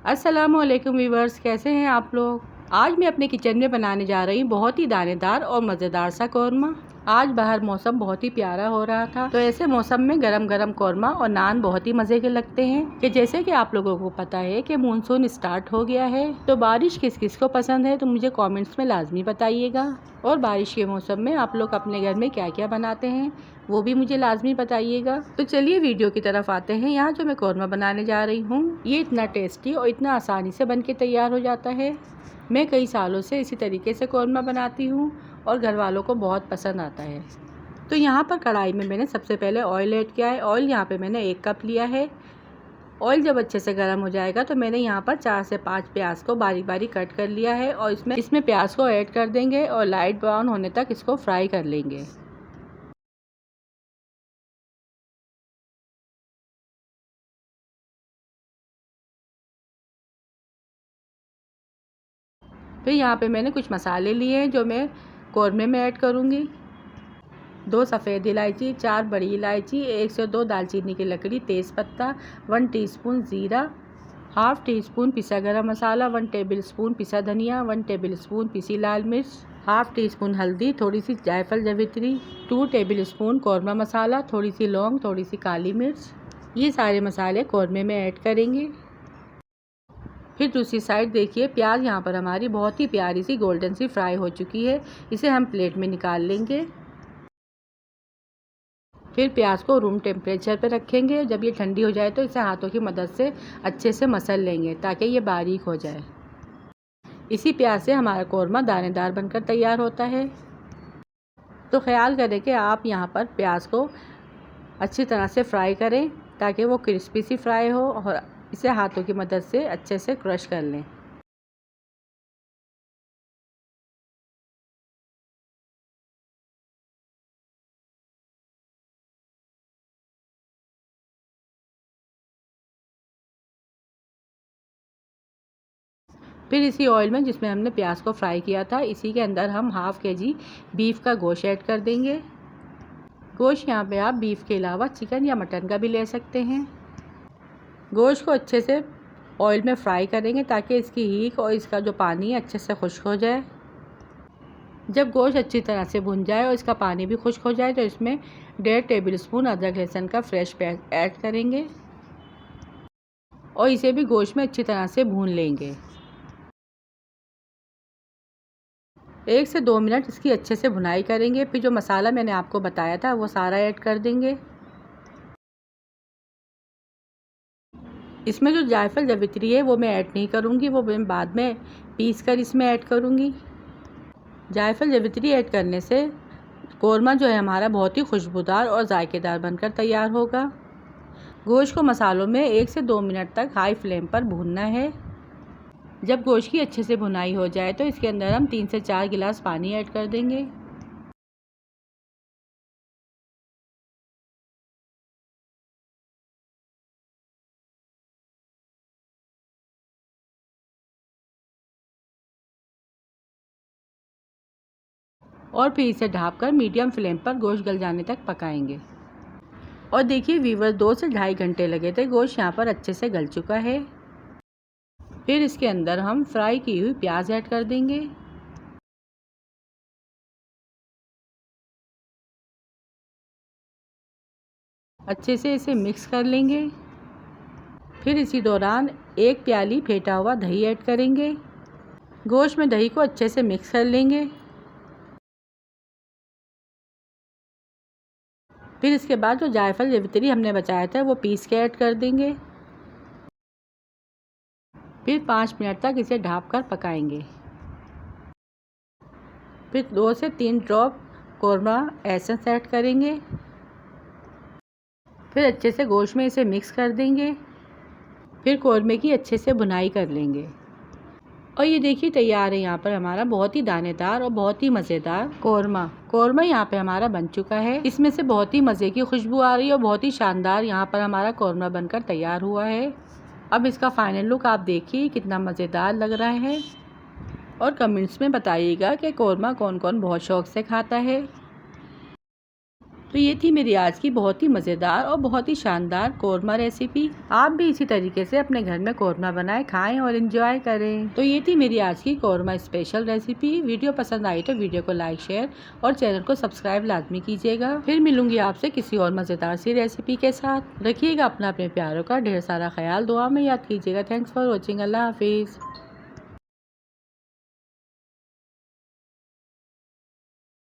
अस्सलामुअलैकुम व्यूवर्स, कैसे हैं आप लोग। आज मैं अपने किचन में बनाने जा रही हूँ बहुत ही दानेदार और मज़ेदार सा कौरमा। आज बाहर मौसम बहुत ही प्यारा हो रहा था, तो ऐसे मौसम में गरम गरम कौरमा और नान बहुत ही मज़े के लगते हैं। कि जैसे कि आप लोगों को पता है कि मानसून स्टार्ट हो गया है, तो बारिश किस किस को पसंद है तो मुझे कमेंट्स में लाजमी बताइएगा। और बारिश के मौसम में आप लोग अपने घर में क्या क्या बनाते हैं वो भी मुझे लाजमी बताइएगा। तो चलिए वीडियो की तरफ आते हैं। यहाँ जो मैं कौरमा बनाने जा रही हूँ ये इतना टेस्टी और इतना आसानी से बन के तैयार हो जाता है। मैं कई सालों से इसी तरीके से कौरमा बनाती हूँ और घर वालों को बहुत पसंद आता है। तो यहाँ पर कढ़ाई में मैंने सबसे पहले ऑयल ऐड किया है। ऑयल यहाँ पे मैंने 1 कप लिया है। ऑयल जब अच्छे से गर्म हो जाएगा तो मैंने यहाँ पर 4 से 5 प्याज को बारीक बारीक कट कर लिया है और इसमें प्याज को ऐड कर देंगे और लाइट ब्राउन होने तक इसको फ्राई कर लेंगे। फिर यहाँ पे मैंने कुछ मसाले लिए हैं जो मैं कौरमे में ऐड करूँगी। 2 सफ़ेद इलायची, 4 बड़ी इलायची, 1 से 2 दालचीनी की लकड़ी, तेज़पत्ता, 1 टीस्पून ज़ीरा, हाफ़ टी स्पून पिसा गरम मसाला, 1 टेबल स्पून पिसा धनिया, 1 टेबल स्पून पिसी लाल मिर्च, हाफ़ टी स्पून हल्दी, थोड़ी सी जायफल जवित्री, 2 टेबल स्पून कौरमा मसाला, थोड़ी सी लौंग, थोड़ी सी काली मिर्च। ये सारे मसाले कौरमे में ऐड करेंगे। फिर दूसरी साइड देखिए, प्याज यहाँ पर हमारी बहुत ही प्यारी सी गोल्डन सी फ्राई हो चुकी है। इसे हम प्लेट में निकाल लेंगे। फिर प्याज को रूम टेम्परेचर पर रखेंगे। जब ये ठंडी हो जाए तो इसे हाथों की मदद से अच्छे से मसल लेंगे ताकि ये बारीक हो जाए। इसी प्याज से हमारा कौरमा दानेदार बनकर तैयार होता है। तो ख्याल करें कि आप यहाँ पर प्याज को अच्छी तरह से फ्राई करें ताकि वो क्रिस्पी सी फ्राई हो और इसे हाथों की मदद से अच्छे से क्रश कर लें। फिर इसी ऑयल में जिसमें हमने प्याज को फ्राई किया था, इसी के अंदर हम हाफ़ केजी बीफ का गोश्त ऐड कर देंगे। गोश्त यहाँ पे आप बीफ के अलावा चिकन या मटन का भी ले सकते हैं। गोश्त को अच्छे से ऑयल में फ्राई करेंगे ताकि इसकी हीक और इसका जो पानी है अच्छे से खुश्क हो जाए। जब गोश्त अच्छी तरह से भुन जाए और इसका पानी भी खुश्क हो जाए तो इसमें 1.5 टेबल स्पून अदरक लहसुन का फ्रेश पेस्ट ऐड करेंगे और इसे भी गोश्त में अच्छी तरह से भून लेंगे। 1 से 2 मिनट इसकी अच्छे से भुनाई करेंगे। फिर जो मसाला मैंने आपको बताया था वो सारा ऐड कर देंगे। इसमें जो जायफल जवित्री है वो मैं ऐड नहीं करूँगी, वो मैं बाद में पीस कर इसमें ऐड करूँगी। जायफल जवित्री ऐड करने से कौरमा जो है हमारा बहुत ही खुशबूदार और जायकेदार बनकर तैयार होगा। गोश्त को मसालों में 1 से 2 मिनट तक हाई फ्लेम पर भूनना है। जब गोश्त की अच्छे से भुनाई हो जाए तो इसके अंदर हम 3 से 4 गिलास पानी ऐड कर देंगे। और फिर इसे ढककर मीडियम फ्लेम पर गोश्त गल जाने तक पकाएंगे। और देखिए वीवर 2 से 2.5 घंटे लगे थे। गोश्त यहाँ पर अच्छे से गल चुका है। फिर इसके अंदर हम फ्राई की हुई प्याज ऐड कर देंगे। अच्छे से इसे मिक्स कर लेंगे। फिर इसी दौरान 1 प्याली फेंटा हुआ दही ऐड करेंगे। गोश्त में दही को अच्छे से मिक्स कर लेंगे। फिर इसके बाद जो जायफल जवित्री हमने बचाया था वो पीस के ऐड कर देंगे। फिर 5 मिनट तक इसे ढककर पकाएंगे। फिर 2 से 3 ड्रॉप कौरमा एसेंस ऐड करेंगे। फिर अच्छे से गोश्त में इसे मिक्स कर देंगे। फिर कौरमे की अच्छे से भुनाई कर लेंगे। और ये देखिए तैयार है यहाँ पर हमारा बहुत ही दानेदार और बहुत ही मज़ेदार कौरमा यहाँ पे हमारा बन चुका है। इसमें से बहुत ही मज़े की खुशबू आ रही है और बहुत ही शानदार यहाँ पर हमारा कौरमा बनकर तैयार हुआ है। अब इसका फाइनल लुक आप देखिए कितना मज़ेदार लग रहा है। और कमेंट्स में बताइएगा कि कौरमा कौन कौन बहुत शौक़ से खाता है। तो ये थी मेरी आज की बहुत ही मज़ेदार और बहुत ही शानदार कोरमा रेसिपी। आप भी इसी तरीके से अपने घर में कोरमा बनाएं, खाएं और एंजॉय करें। तो ये थी मेरी आज की कोरमा स्पेशल रेसिपी। वीडियो पसंद आई तो वीडियो को लाइक, शेयर और चैनल को सब्सक्राइब लाजमी कीजिएगा। फिर मिलूंगी आपसे किसी और मज़ेदार सी रेसिपी के साथ। रखिएगा अपना अपने प्यारों का ढेर सारा ख्याल, दुआ में याद कीजिएगा। Thanks for watching. अल्लाह हाफिज़।